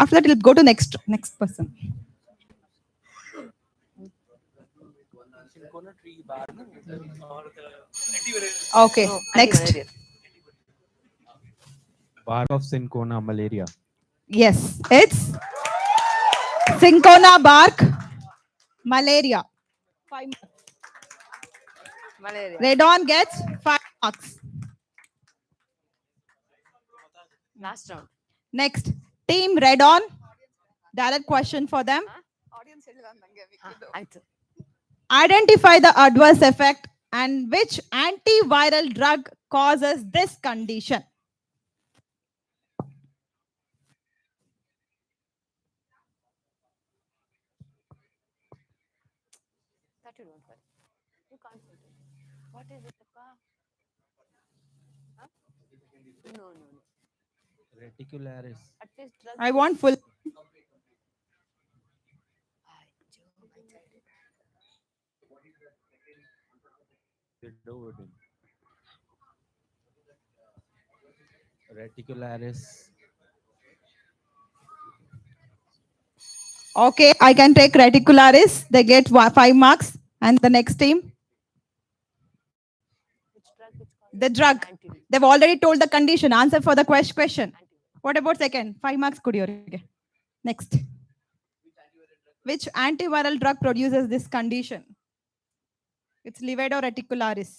After that, it'll go to next person. Okay, next. Bark of cinchona malaria. Yes, it's cinchona bark malaria. 5 marks. Malaria. Redon gets 5 marks. Last round. Next, team Redon. Direct question for them. ಆಯ್ತು. Identify the adverse effect and which antiviral drug causes this condition. That you don't worry. You can't put it. What is it, Appa? Huh? No. Reticularis. At least drug. I want full. Reticularis. Okay, I can take reticularis. They get 5 marks. And the next team? Which drug? Which causes The drug. antidote? They've already told the condition. Answer for the question. What about second? 5 marks. Next. Which antiviral drug produces this condition? It's levodoreticularis.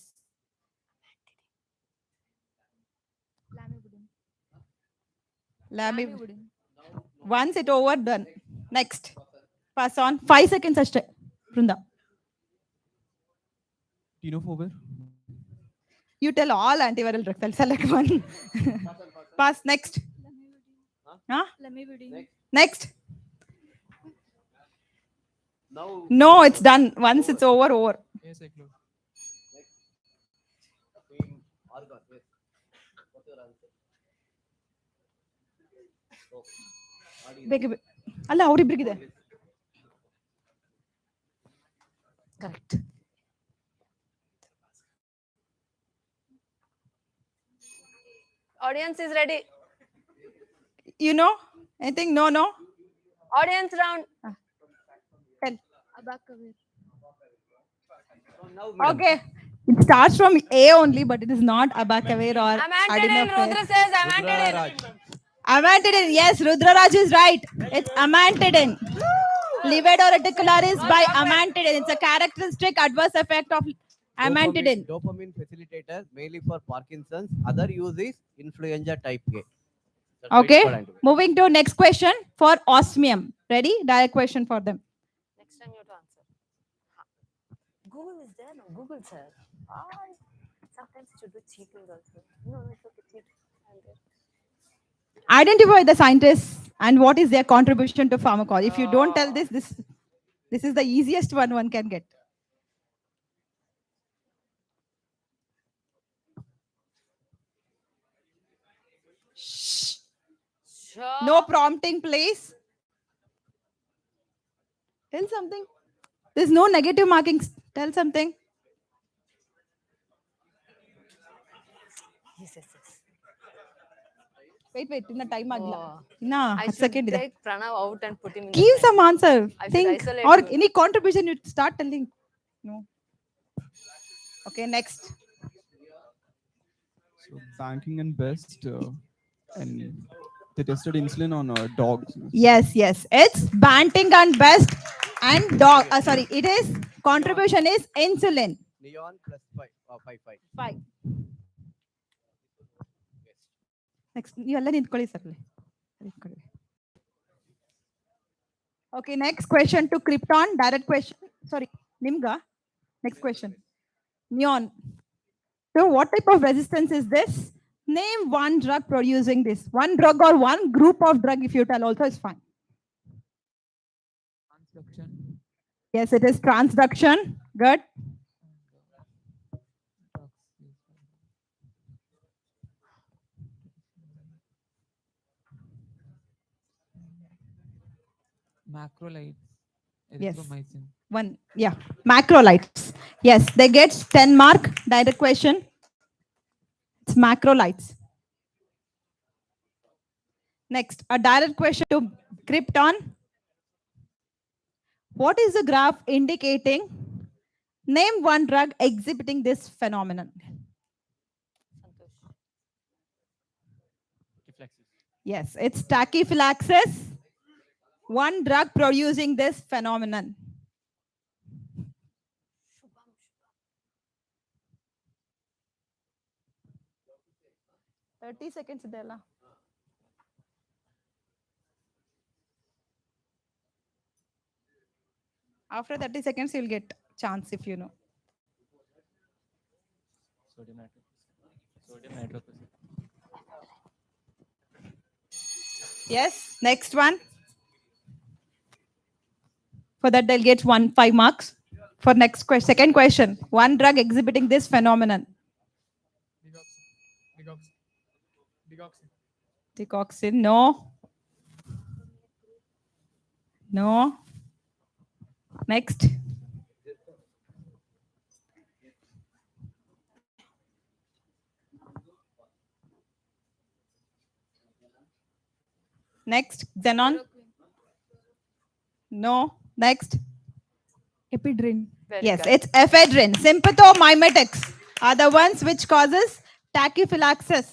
Lamivudine. Once it over, done. Next. Pass on. 5 seconds. Brunda. Tenofovir. You tell all antiviral drugs. I'll select one. Pass. Next. Huh? Next. No, it's done. Once it's over. ಅಲ್ಲ ಅವ್ರಿಬ್ರಿಗಿದೆ. Correct. Audience is ready. You know anything? No. Audience round. Tell. Okay. It starts from A only, but it is not abacavir or Amantadine. adenovirus. Rudra says amantadine. Amantadine. Yes, Rudraraj is right. It's amantadine. Levodoreticularis by amantadine. It's a characteristic adverse effect of amantadine. Dopamine facilitator, mainly for Parkinson's. Other use is influenza type A. That's Okay. why it's called antibiotic. Moving to next question for osmium. Ready? Direct question for them. Next time you have to answer. Google is there. No, Google sir. Sometimes you should do cheating also. No, it's okay. Cheat. I'm there. Identify the scientists and what is their contribution to pharmacology. If you don't tell this is the easiest one can get. Shh. Sure. No prompting, please. Tell something. There's no negative markings. Tell something. Yes. Wait. In the time agla. Oh. Inna I 10 should second ಇದೆ. take Pranav out and put him in. Give the some answer. I should Think isolate or you. any contribution you start telling. No. Okay, next. So banking and best, and they tested insulin on dogs. Yes. It's Banting and Best and dog. Sorry, it is contribution is insulin. Neon plus 5. 5. Next, ನೀವೆಲ್ಲ ನಿಂತ್ಕೊಳ್ಳಿ sir. Okay, next question to Krypton. Direct question. Sorry, Nimga. Next question. Neon. So, what type of resistance is this? Name one drug producing this. One drug or one group of drug, if you tell also is fine. Transduction. Yes, it is transduction. Good. Macrolides. Yes. Erythromycin. One, yeah. Macrolides. Yes, they get 10 mark. Direct question. It's macrolides. Next, a direct question to Krypton. What is the graph indicating? Name one drug exhibiting this phenomenon. Santosh. Reflexes. Yes, it's tachyphylaxis. One drug producing this phenomenon. Shubham. 30 seconds ಇದೆಲ್ಲ. After 30 seconds, you'll get chance if you know. Sodium nitrochloride. Sodium nitrochloride. Yes, next one. For that, they'll get 5 marks. For next question, second question. One drug exhibiting this phenomenon. Digoxin. Digoxin, no. No. Next. Next, xenon. No. Next. Ephedrine. Very Yes, good. it's ephedrine. Sympathomimetics are the ones which causes tachyphylaxis.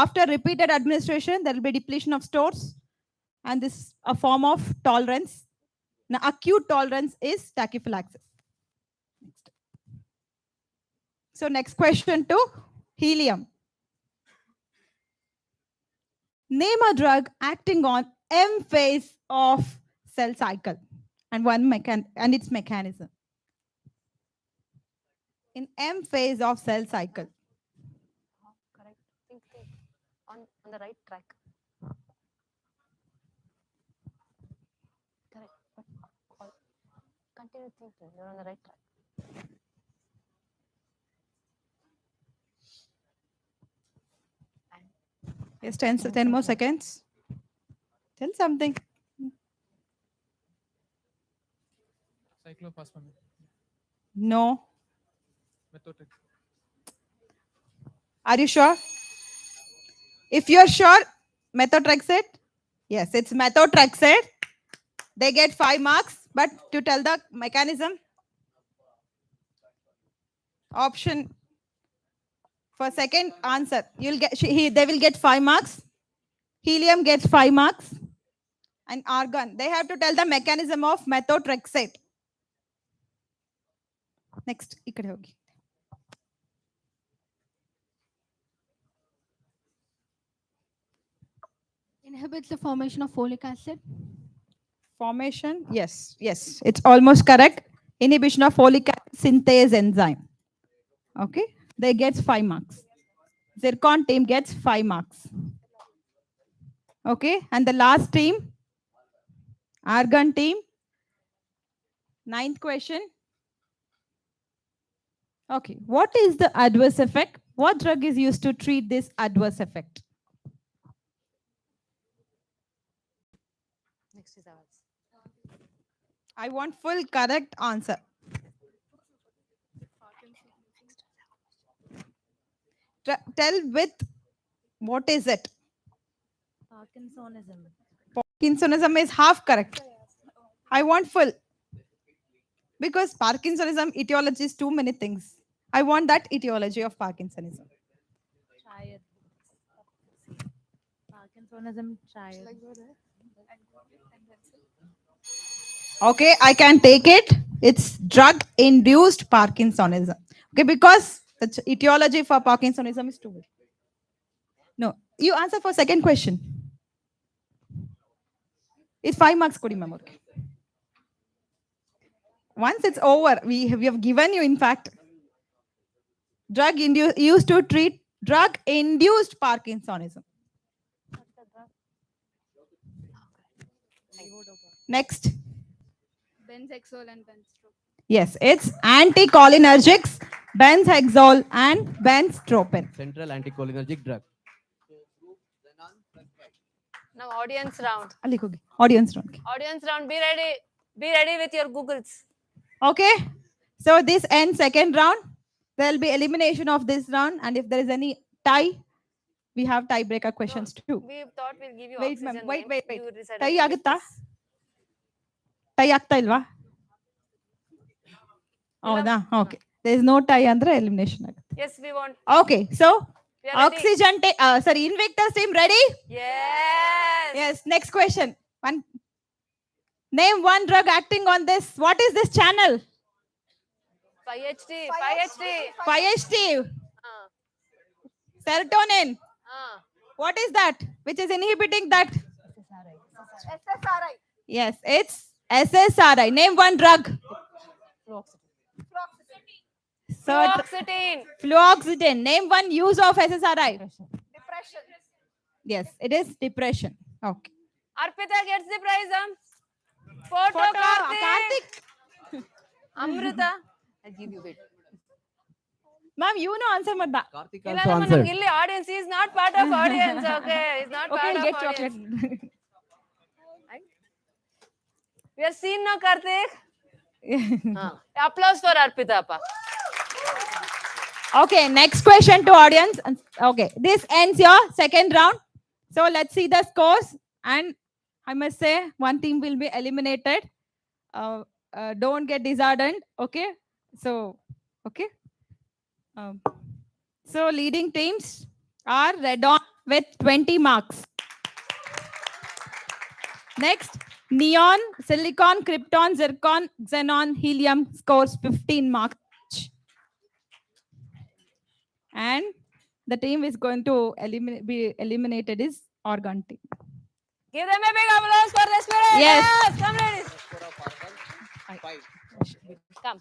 After repeated administration, there will be depletion of stores, and this is a form of tolerance. Now, acute tolerance is tachyphylaxis. Next. So, next question to helium. Name a drug acting on M phase of cell cycle and its mechanism. In M phase of cell cycle. Oh, correct. Think. On the right track. Correct. But continue thinking. You're on the right track. Yes, 10 more seconds. Tell something. Cyclophosphamide. No. Methotrexate. Are you sure? If you're sure, methotrexate. Yes, it's methotrexate. They get 5 marks, but to tell the mechanism. Option for second answer, you'll get they will get 5 marks. Helium gets 5 marks, and argon. They have to tell the mechanism of methotrexate. Next, ikkade hogi. Inhibits the formation of folic acid. Formation, yes, it's almost correct. Inhibition of folic acid synthase enzyme. Okay, they get 5 marks. Zircon team gets 5 marks. Okay, and the last team, argon team. 9th question. Okay, what is the adverse effect? What drug is used to treat this adverse effect? Next is ours. I want full correct answer. Tell with what is it? Parkinsonism. Parkinsonism is half correct. I want full. Because Parkinsonism etiology is too many things. I want that etiology of Parkinsonism. Child. Parkinsonism child. Okay, I can take it. It's drug-induced Parkinsonism. Okay, because the etiology for Parkinsonism is too big. No, you answer for second question. It's 5 marks, Kodi ma'am. Okay. Once it's over, we have given you, in fact, used to treat drug-induced Parkinsonism. Next. Benzhexol and benztropine. Yes, it's anticholinergics, benzhexol and benztropine. Central anticholinergic drug. Now audience round. Ali hogi. Audience round. Audience round. Be ready. Be ready with your Googles. Okay. So this ends second round. There will be elimination of this round, and if there is any tie, we have tiebreaker questions too. We thought we'll give you Wait, ma'am. oxygen Wait, names. wait. You decided Tie to make ಆಗುತ್ತಾ? this. Tie ಆಗ್ತಾ ಇಲ್ವಾ? ಹೌದಾ? Okay. There is no tie ಅಂದ್ರೆ elimination ಆಗುತ್ತೆ. Yes, we want. Okay, so We are ready. oxygen, sorry, Invictus team ready? Yes. Yes, next question. Name one drug acting on this. What is this channel? 5HT. 5HT. 5HT. Ah. Serotonin. Ah. What is that? Which is inhibiting that? SSRI. Yes, it's SSRI. Name one drug. Fluoxetine. Fluoxetine. Name one use of SSRI. Depression. Yes, it is depression. Okay. Arpita gets the prize. Photo Karthik. Karthik. Amrita. I'll give you it. Ma'am, you know answer madda. Karthik ಇಲ್ಲ also ನಮ್ಮ answered. ಇಲ್ಲಿ audience is not part of audience. Okay, he's not Okay, part you'll of get chocolate. audience. We are seen now, Karthik. Applause for Arpita appa. Okay, next question to audience. Okay, this ends your second round. So let's see the scores. And I must say, one team will be eliminated. Don't get disheartened. Okay, so okay. So leading teams are Red On with 20 marks. Next, Neon, Silicon, Krypton, Zircon, Xenon, Helium scores 15 marks each. And the team is going to be eliminated is Organ team. Give them a big applause for the spirit. Yes. Come ladies. Come.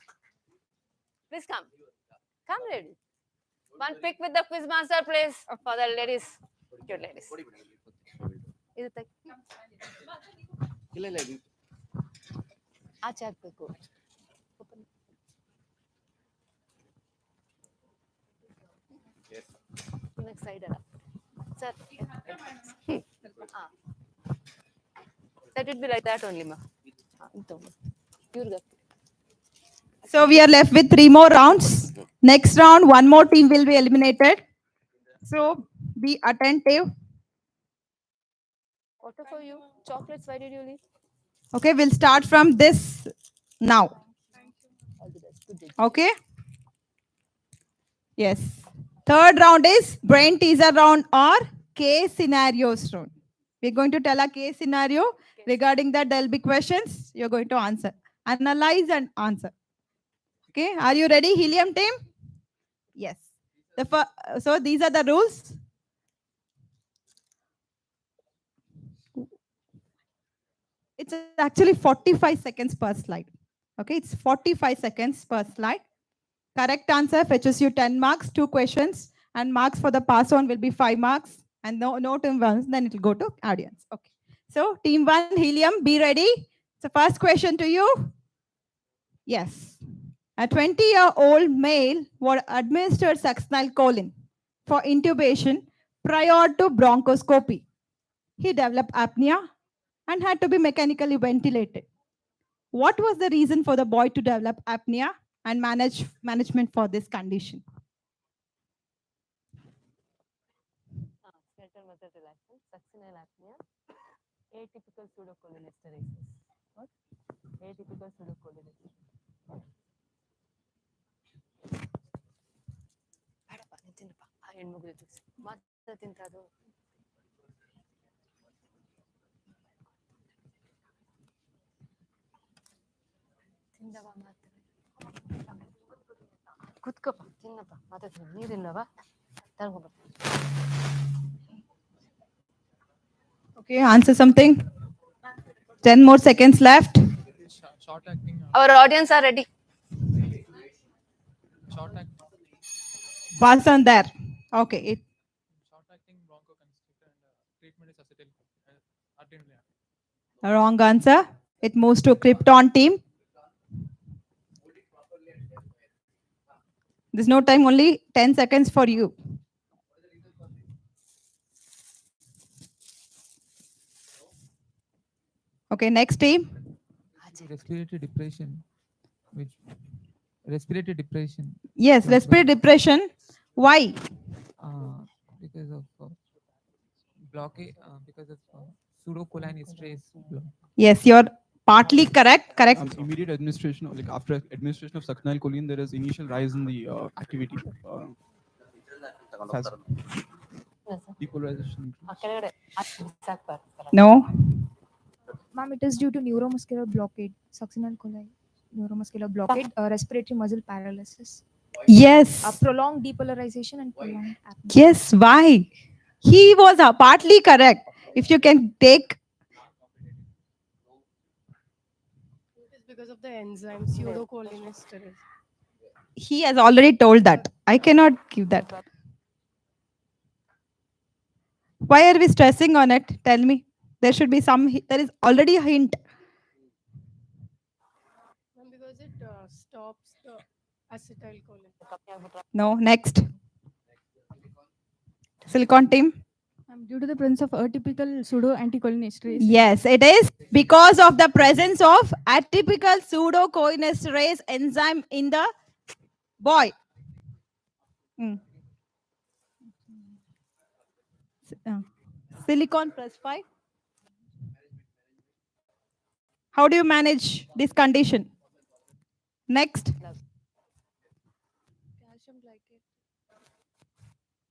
Please come. Come ladies. One pick with the quiz master please for the ladies. Cute ladies. ಇದು ತೆಗ್- ಇಲ್ಲ ಇಲ್ಲ ಇದು ಆಚೆ ಹಾಕ್ಬೇಕು. Open. Next side ಅಲ್ಲ. Sir. Let it be like that only ma. ಇವ್ರಿಗೆ So we are left with 3 more rounds. Next round, one more team will be eliminated. So be attentive. Water for you. Chocolates, why did you leave? Okay, we'll start from this now. All the best. Good day. Okay. Yes. Third round is brain teaser round or case scenarios round. We're going to tell a case scenario. Regarding that, there'll be questions. You're going to answer. Analyze and answer. Okay. Are you ready, Helium team? Yes. So these are the rules. It's actually 45 seconds per slide. Okay, it's 45 seconds per slide. Correct answer fetches you 10 marks, 2 questions, and marks for the pass on will be 5 marks. And no team wins, then it will go to audience. Okay. So team 1, Helium, be ready. So first question to you. Yes. A 20-year-old male was administered succinylcholine for intubation prior to bronchoscopy. He developed apnea and had to be mechanically ventilated. What was the reason for the boy to develop apnea and management for this condition? Skeletal muscle relaxant, succinyl apnea, atypical pseudocholesteresis. What? Atypical pseudocholesteresis. ಬೇಡಪ್ಪ ನೀನು ತಿನ್ನಪ್ಪ ಆ ಹೆಣ್ಮಗು ಮಾತ್ರ ತಿಂತದು ತಿಂದವ ಮಾತ್ರ ಕುತ್ಕೋಪ್ಪ ತಿನ್ನಪ್ಪ ಮಾತಾಡ್ತೀನಿ ನೀರಿಲ್ಲವ ತಗೊಂಬ Okay, answer something. 10 more seconds left. Short acting. Our audience are ready. Short acting. Pass on there. Okay. Short acting bronchoconstrictor and treatment is acetyl. Ardently. Wrong answer. It moves to Krypton team. There's no time, only 10 seconds for you. Okay, next team. Respiratory depression, which respiratory depression, Yes, respiratory depression. Why? because of blockade because of pseudocholinesterase block. Yes, you're partly correct. Correct. Immediate administration, like after administration of succinylcholine, there is initial rise in the activity. Fast depolarization. No. Ma'am, it is due to neuromuscular blockade, succinylcholine neuromuscular blockade, respiratory muscle paralysis, Yes. prolonged depolarization and prolonged apnea. Yes. Why? He was partly correct. If you can take. It is because of the enzyme pseudocholinesterase. He has already told that. I cannot give that. Why are we stressing on it? Tell me. There should be some. There is already a hint. And because it stops the acetylcholine. No. Next. Silicon team. Due to the presence of atypical pseudo-anticholinesterase. Yes, it is because of the presence of atypical pseudocholinesterase enzyme in the boy. Mm. Silicon plus 5. How do you manage this condition? Next. Calcium glycate.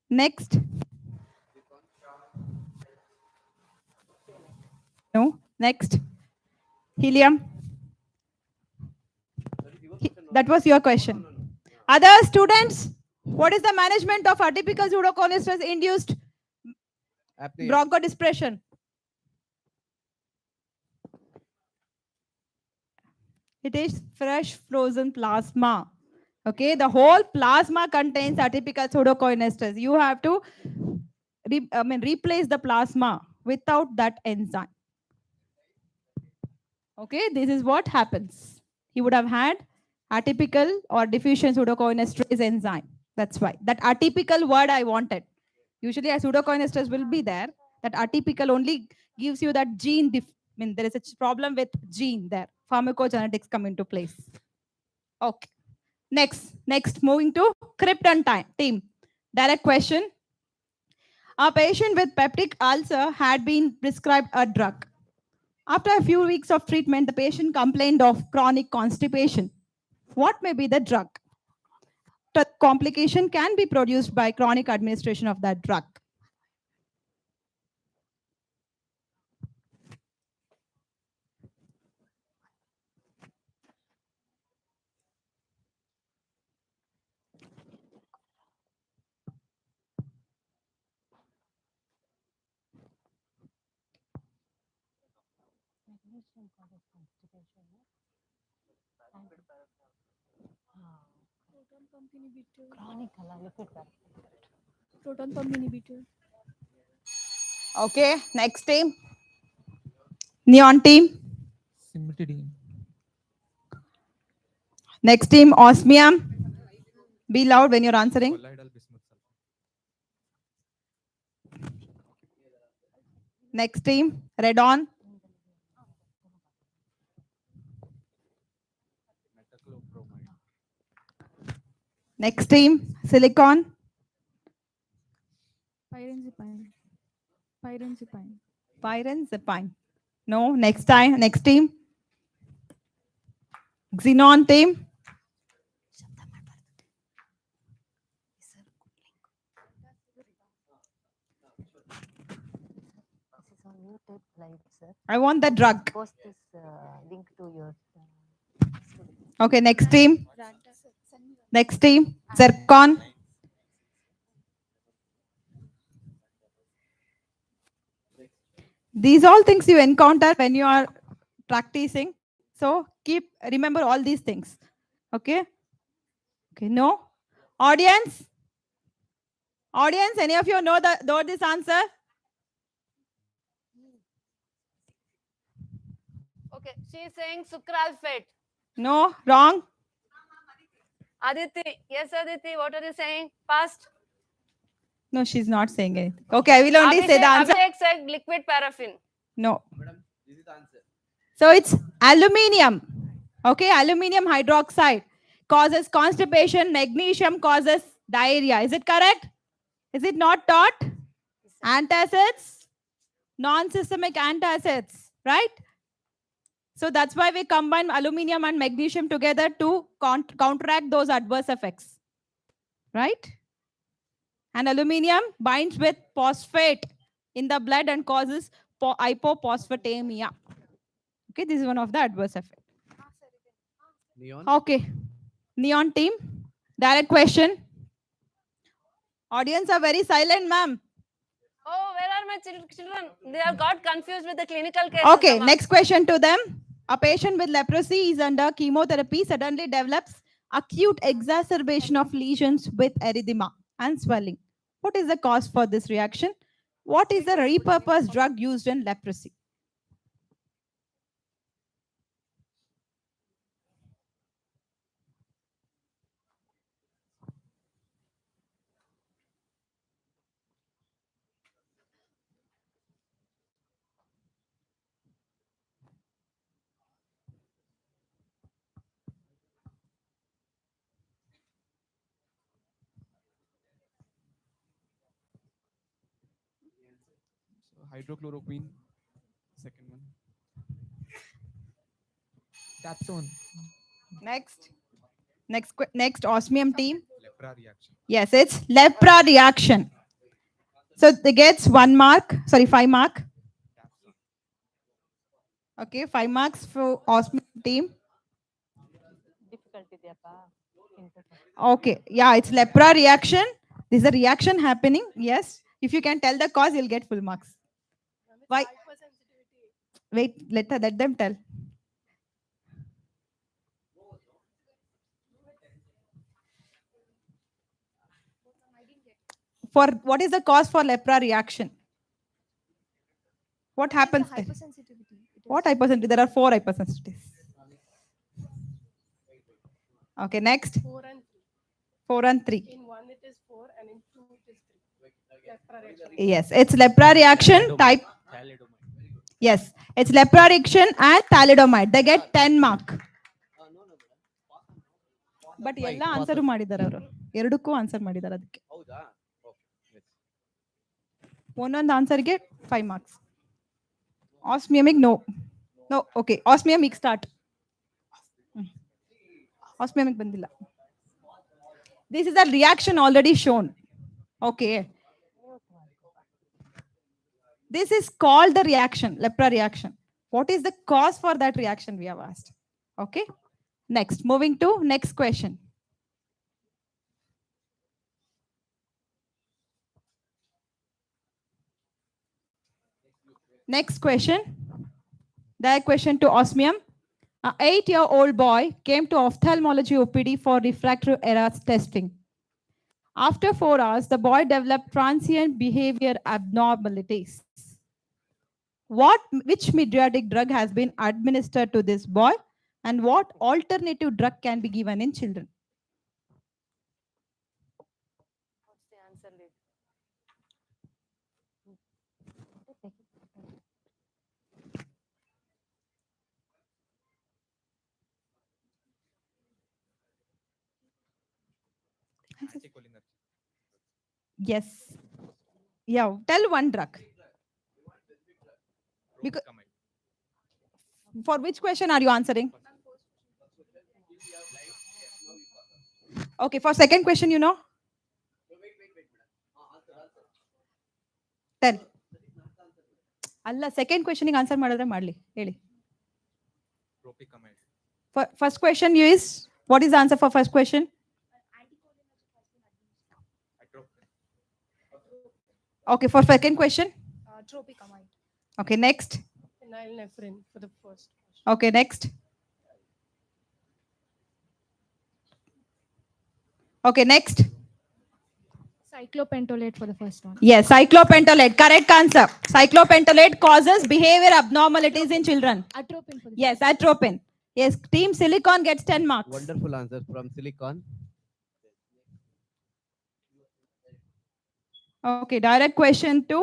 Next. No. Next. Helium. That was your question. Other students, what is the management of atypical pseudocholinesterase induced Apnea. bronchodispression? It is fresh frozen plasma. Okay, the whole plasma contains atypical pseudocholinesterase. You have to replace the plasma without that enzyme. Okay, this is what happens. He would have had atypical or deficient pseudocholinesterase enzyme. That's why. That atypical word I wanted. Usually a pseudocholinesterase will be there. That atypical only gives you that gene. There is a problem with gene there. Pharmacogenetics come into place. Okay. Next, moving to Krypton team. Direct question. A patient with peptic ulcer had been prescribed a drug. After a few weeks of treatment, the patient complained of chronic constipation. What may be the drug? The complication can be produced by chronic administration of that drug. Proton pump inhibitor. Proton pump inhibitor. Okay, next team. Neon team. Cimetidine. Next team, osmium. Be loud when you're answering. Next team, radon. Next team, silicon. Pyrenzepine. Pyrenzepine. Pyrenzepine. No, next team. Xenon team. I want the drug. Post this link to your. Okay, next team. Next team, zircon. These all things you encounter when you are practicing. So remember all these things. Okay. Okay. No. Audience. Any of you know this answer? Okay, she is saying sucralfate. No. Wrong. Aditi, yes, Aditi, what are you saying? Past. No, she's not saying anything. Okay, I will only say the answer. Abhishek said liquid paraffin. No. Madam, this is the answer. So it's aluminium. Okay, aluminium hydroxide causes constipation. Magnesium causes diarrhea. Is it correct? Is it not taught? Antacids, Non-systemic antacids, right? So that's why we combine aluminum and magnesium together to counteract those adverse effects, right? And aluminum binds with phosphate in the blood and causes hypophosphatemia. Okay, this is one of the adverse effects. Neon. Okay, neon team, direct question. Audience are very silent, ma'am. Oh, where are my children? They have got confused with the clinical cases. Okay, Amma. next question to them. A patient with leprosy is under chemotherapy, suddenly develops acute exacerbation of lesions with erythema and swelling. What is the cause for this reaction? What is the repurposed drug used in leprosy? So hydrochloroquine, second one. That's on. Next, osmium team. Lepra reaction. Yes, it's lepra reaction. So they gets 1 mark, sorry, 5 mark. Okay, 5 marks for osmium team. Okay, yeah, it's lepra reaction. This is a reaction happening. Yes, if you can tell the cause, you'll get full marks. Why? Wait, let them tell. For what is the cause for lepra reaction? What happens? Hypersensitivity. What hypersensitivity? There are 4 hypersensitivities. Okay, next. 4 and 3. 4 and 3. In 1 it is 4 and in 2 it is 3. Lepra reaction. Yes, it's lepra reaction type. Yes, it's lepra reaction and thalidomide. They get 10 mark. But ಎಲ್ಲ answer ಮಾಡಿದ್ದಾರೆ ಅವರು ಎರಡಕ್ಕೂ answer ಮಾಡಿದ್ದಾರೆ ಅದಕ್ಕೆ ಹೌದಾ? Okay. Yes. ಒಂದೊಂದು ಆನ್ಸರ್ಗೆ 5 marks ಆಸ್ಮಿಯಮಿಕ್ no okay ಆಸ್ಮಿಯಮಿಕ್ start ಆಸ್ಮಿಯಮಿಕ್ ಬಂದಿಲ್ಲ this is a reaction already shown okay this is called the reaction lepra reaction. What is the cause for that reaction we have asked? Okay, next, moving to next question. Next question, that question to osmium. An 8-year-old boy came to ophthalmology OPD for refractive errors testing. After 4 hours, the boy developed transient behavior abnormalities. Which midriatic drug has been administered to this boy, and what alternative drug can be given in children? What's the answer, Lid? Anticholinergic. Yes. Yeah, tell one drug. Because, for which question are you answering? Okay, for second question, you know? Tell. ಅಲ್ಲ second ಕ್ವೆಶನ್ಗೆ answer ಮಾಡಿದ್ರೆ ಮಾಡಲಿ ಹೇಳಿ first question is what is the answer for first question? Okay, for second question? Tropicamide. Okay, next. Phenylephrine for the first. Okay, next. Okay, next. Cyclopentolate for the first one. Yes, cyclopentolate. Correct answer. Cyclopentolate causes behavior abnormalities in children. Atropine for the Yes, atropine. Yes, team silicon gets 10 marks. Wonderful answers from Silicon. Okay, direct question to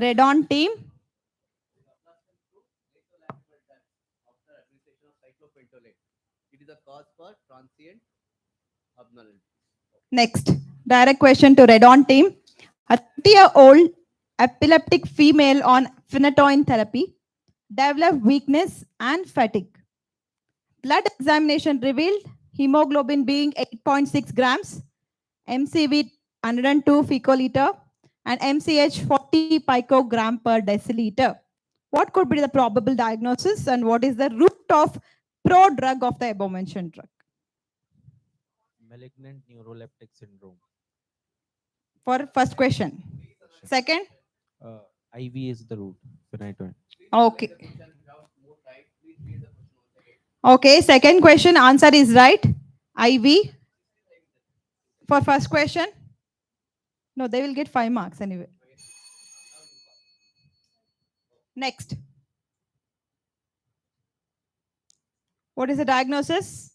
Redon team. It is a cause for transient abnormality. Next, direct question to Redon team. A 30-year-old epileptic female on phenytoin therapy, developed weakness and fatigue. Blood examination revealed hemoglobin being 8.6 grams, MCV 102 picoliter, and MCH 40 picogram per deciliter. What could be the probable diagnosis and what is the root of prodrug of the above mentioned drug? Malignant neuroleptic syndrome. For first question. Second? IV is the root. Phenytoin. Okay. Okay, second question, answer is right. IV. For first question? No, they will get 5 marks anyway. Next. What is the diagnosis?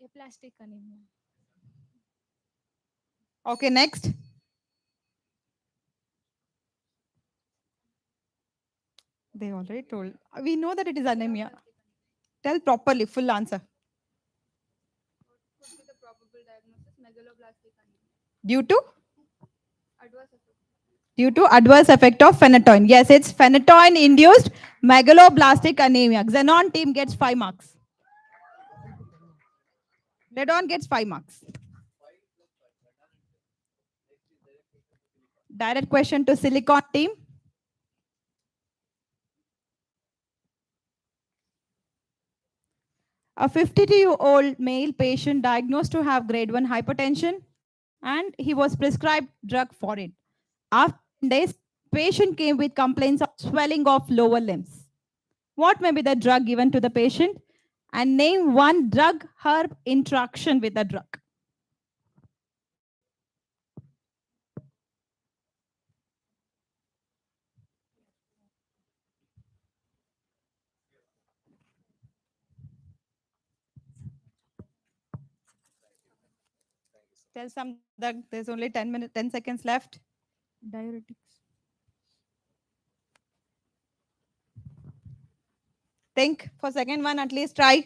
Aplastic anemia. Okay, next. They already told. We know that it is anemia. Tell properly, full answer. Could be the probable diagnosis megaloblastic anemia. Due to? Adverse effect. Due to adverse effect of phenytoin. Yes, it's phenytoin induced megaloblastic anemia. Xenon team gets 5 marks. Redon gets 5 marks. Direct question to silicon team. A 52-year-old male patient diagnosed to have grade 1 hypertension and he was prescribed drug for it. After 10 days, patient came with complaints of swelling of lower limbs. What may be the drug given to the patient? And name one drug herb interaction with the drug. Tell some drug. There's only 10 seconds left. Diuretics. Think for second one, at least try.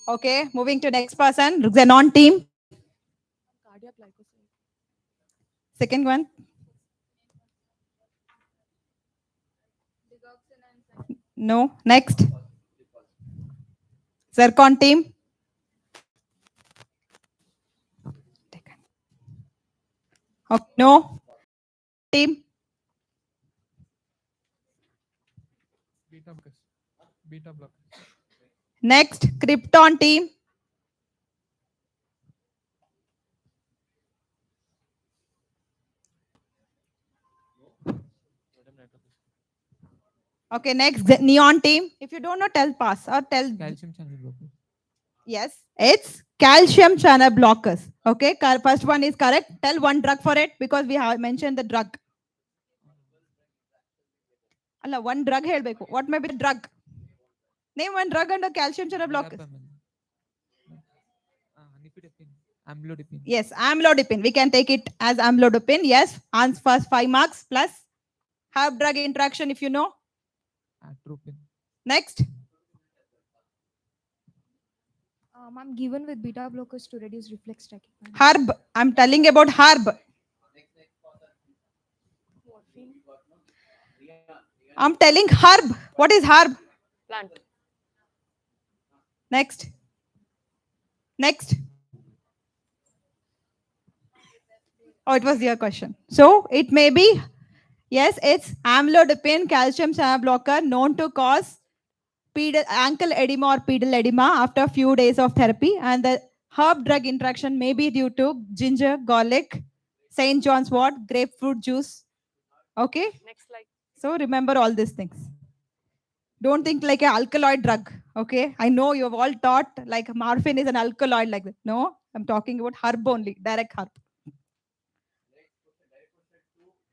Okay, moving to next person. Xenon team. Cardiac glycoside. Second one. Digoxin and No. Next. Zircon team. Okay, no. Team. Beta blockers. Beta blockers. Next. Krypton team. Okay, next. Neon team. If you don't know, tell pass or tell. Calcium channel blockers. Yes, it's calcium channel blockers. Okay, first one is correct. Tell one drug for it because we have mentioned the drug. Allah, one drug helbeku. What may be the drug? Name one drug under calcium channel blockers. Nifedipine. Amlodipine. Yes, amlodipine. We can take it as amlodipine. Yes, answer first 5 marks plus herb drug interaction if you know. Atropine. Next. Ma'am, given with beta blockers to reduce reflex tachycardia. Herb. I'm telling about herb. I'm telling herb. What is herb? Plant. Next. Next. Oh, it was your question. So it may be, yes, it's amlodipine, calcium channel blocker, known to cause ankle edema or pedal edema after a few days of therapy. And the herb drug interaction may be due to ginger, garlic, St. John's wort, grapefruit juice. Okay. Next slide. So remember all these things. Don't think like an alkaloid drug. Okay. I know you have all thought like morphine is an alkaloid like that. No, I'm talking about herb only, direct herb.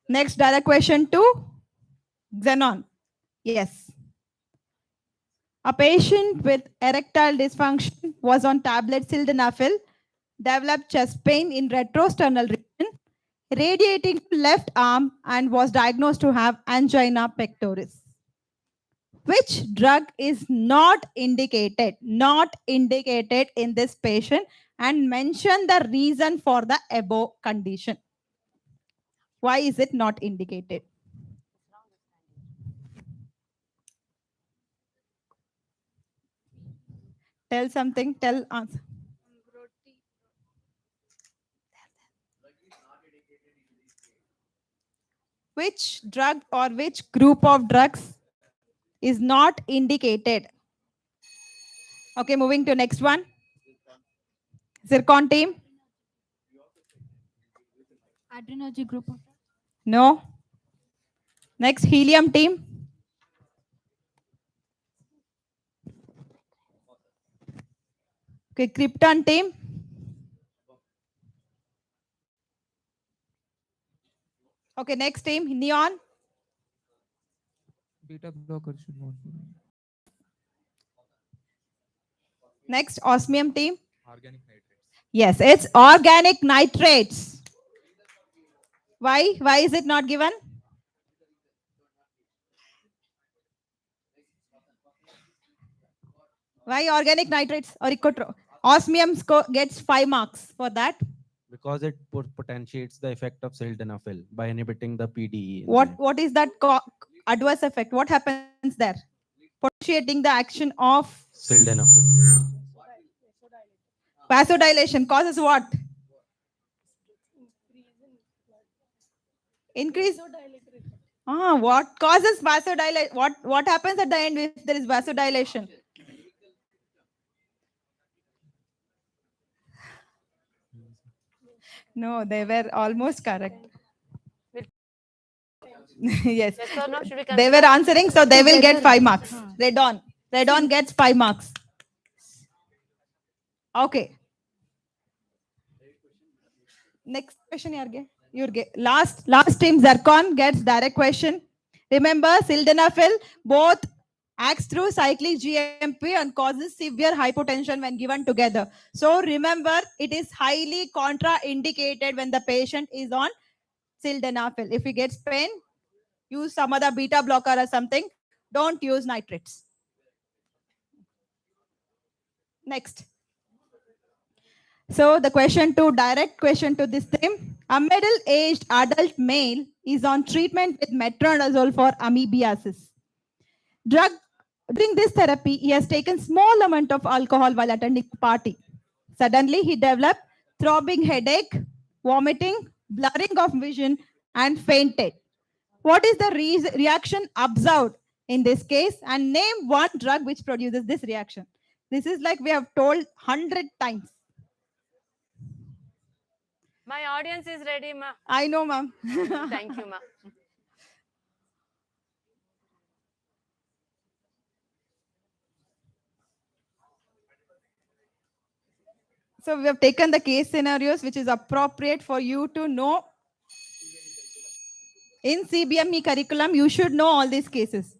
Next direct question to Xenon. Yes. A patient with erectile dysfunction was on tablet sildenafil, developed chest pain in retrosternal region, radiating to left arm and was diagnosed to have angina pectoris. Which drug is not indicated in this patient, and mention the reason for the above condition. Why is it not indicated? Tell something, tell answer. Which drug or which group of drugs is not indicated? Okay, moving to next one. Zircon team? Adrenergic group of No. Next, helium team? Okay, krypton team? Okay, next team, neon? Beta blocker should not be. Next, osmium team? Organic nitrates. Yes, it's organic nitrates. Why? Why is it not given? Why organic nitrates or osmium gets 5 marks for that? Because it potentiates the effect of sildenafil by inhibiting the PDE. What is that adverse effect? What happens there? Potentiating the action of Sildenafil. vasodilation causes what? Increase. What causes vasodilation? What happens at the end if there is vasodilation? No, they were almost correct. Yes. Yes or no? Should we They were consider? answering, so they will get 5 marks. Redon gets 5 marks. Okay. Next question, Yurge. Last team Zircon gets direct question. Remember, sildenafil both acts through cyclic GMP and causes severe hypotension when given together. So remember, it is highly contraindicated when the patient is on sildenafil. If he gets pain, use some other beta blocker or something. Don't use nitrates. Next. So the direct question to this thing. A middle-aged adult male is on treatment with metronidazole for amoebiasis. During this therapy, he has taken small amount of alcohol while attending party. Suddenly, he developed throbbing headache, vomiting, blurring of vision, and fainted. What is the reaction observed in this case? And name one drug which produces this reaction. This is like we have told 100 times. My audience is ready, ma. I know, ma'am. Thank you, ma. So we have taken the case scenarios which is appropriate for you to know. In CBME curriculum, you should know all these cases.